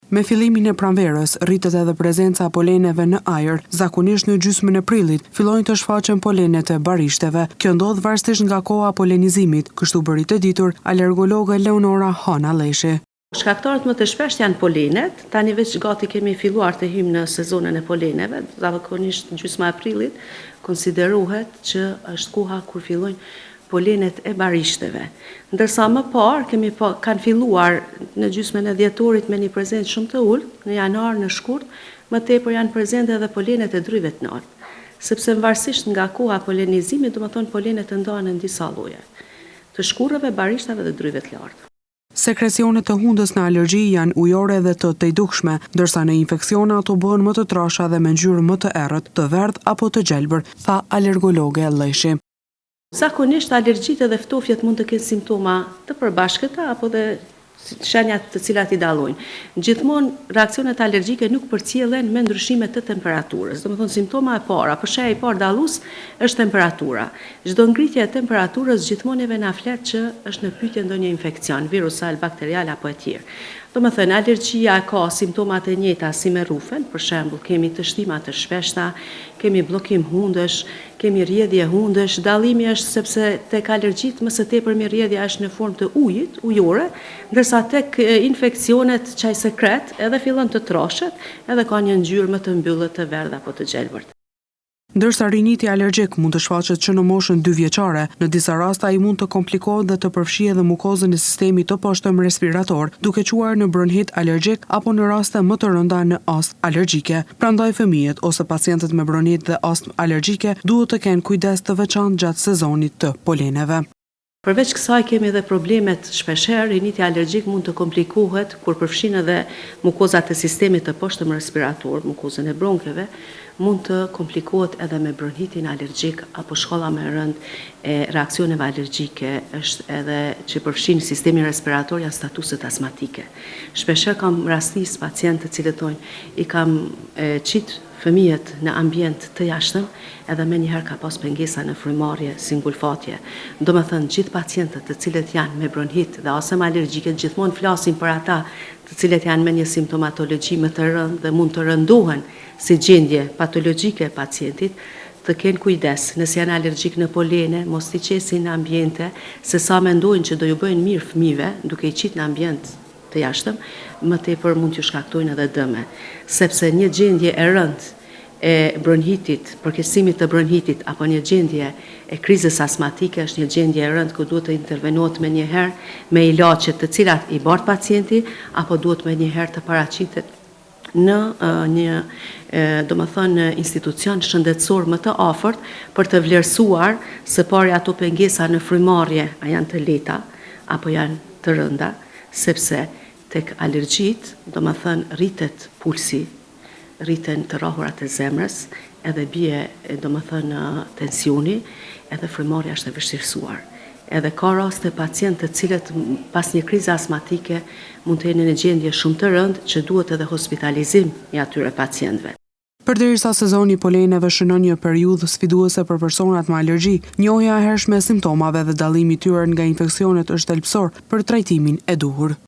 Me fillimin e pranverës, rritet edhe prezenca e poleneve në ajër. Zakonisht në gjysmën e prillit fillojnë të shfaqen polenet e barishteve. Kjo ndodh varësisht nga koha e polenizimit, kështu bëri të ditur alergologe Leonora Hana Leshi. Shkaktarët më të shpesht janë polenet, tani veç gati kemi filluar të hymë në sezonën e poleneve, zakonisht gjysma e prillit konsiderohet që është koha kur fillojnë polenet e barishteve. Ndërsa më parë kanë filluar në gjysmën e dhjetorit me një prezencë shumë të ulët, në janar, në shkurt, më tepër janë prezente edhe polenet e dryve të lartë. Sepse varësisht nga koha e polenizimit, do të thonë polenet të ndahen në disa lloje, të shkurrëve, barishtave dhe dryve të lartë. Sekrecionet të hundës në alergji janë ujore dhe të tejdukshme, ndërsa në infeksione ato bëhen më të trasha dhe me ngjyrë më të errët, të verdh apo të gjelbër, tha alergologe Leshi. Zakonisht alergjitë dhe ftofjet mund të kenë simptoma të përbashkëta apo dhe shenjat të cilat i dallojnë. Gjithmonë reaksionet alergjike nuk përcjellen me ndryshime të temperaturës. Domethënë simptoma e para, apo shehja e parë dallues është temperatura. Çdo ngritje e temperaturës gjithmonë na flet që është në pyetje ndonjë infekcion, virusal, bakterial apo e tjerë. Domethënë alergjia ka simptomat e njëjta si me rufen, për shembull, kemi të shtima të shpeshta, kemi bllokim hundësh, kemi rrjedhje hundësh. Dallimi është sepse tek alergjitë më së tepërmi rrjedhja është në formë të ujit, ujore, ndërsa tek infeksionet çaj sekret edhe fillon të troshet, edhe ka një ngjyrë më të mbyllët të verdh apo të gjelbërt. Ndërsa riniti alergjik mund të shfaqet që në moshën 2 vjeçare, në disa raste ai mund të komplikohet dhe të përfshijë edhe mukozën e sistemit të poshtëm respirator, duke quar në bronhit alergjik apo në raste më të rënda në astmë alergjike. Prandaj fëmijët ose pacientët me bronhit dhe astmë alergjike duhet të kenë kujdes të veçantë gjatë sezonit të poleneve. Përveç kësaj kemi edhe problemet shpeshherë, riniti alergjik mund të komplikohet kur përfshin edhe mukozat e sistemit të poshtëm respirator, mukozën e bronkeve, mund të komplikohet edhe me bronhitin alergjik apo shkolla më e rëndë e reaksioneve alergjike është edhe që përfshin sistemin respirator janë statuset astmatike. Shpeshherë kam rastis pacientë të cilët thonë i kam qit fëmijët në ambient të jashtëm, edhe me njëherë ka pas pengesa në frymarrje si ngulfatje. Do me thënë, gjithë pacientët të cilët janë me bronhit dhe astmë alergjike, gjithmonë flasin për ata të cilët janë me një simptomatologji më të rëndë dhe mund të rëndohen si gjendje patologjike e pacientit, të kenë kujdes nëse janë alergjik në polene, mos t'i qesin në ambiente, se sa mendojnë që do ju bëjnë mirë fëmijëve, duke i qitë në ambient të jashtëm, më tepër mund t'ju shkaktojnë edhe dëme, sepse një gjendje e rëndë e bronhitit, përkesimit të bronhitit apo një gjendje e krizës astmatike është një gjendje e rëndë ku duhet të intervenohet me njëherë me ilaçe të cilat i bart pacienti apo duhet me njëherë të paraqitet në një institucion shëndetësor më të afërt për të vlerësuar së pari ato pengesa në frymarrje a janë të lehta apo janë të rënda, sepse tek alergjit, rritet pulsi, rriten të rrahurat e zemrës, edhe bie, tensioni, edhe frymarrja është e vështirësuar. Edhe ka raste pacientë të cilët pas një krize astmatike mund të jenë në gjendje shumë të rëndë që duhet edhe hospitalizim i atyre pacientëve. Përderisa sezoni i poleneve shënon një periudhë sfiduese për personat me alergji, njohja e hershme e simptomave dhe dallimi i tyre nga infeksionet është thelbësor për trajtimin e duhur.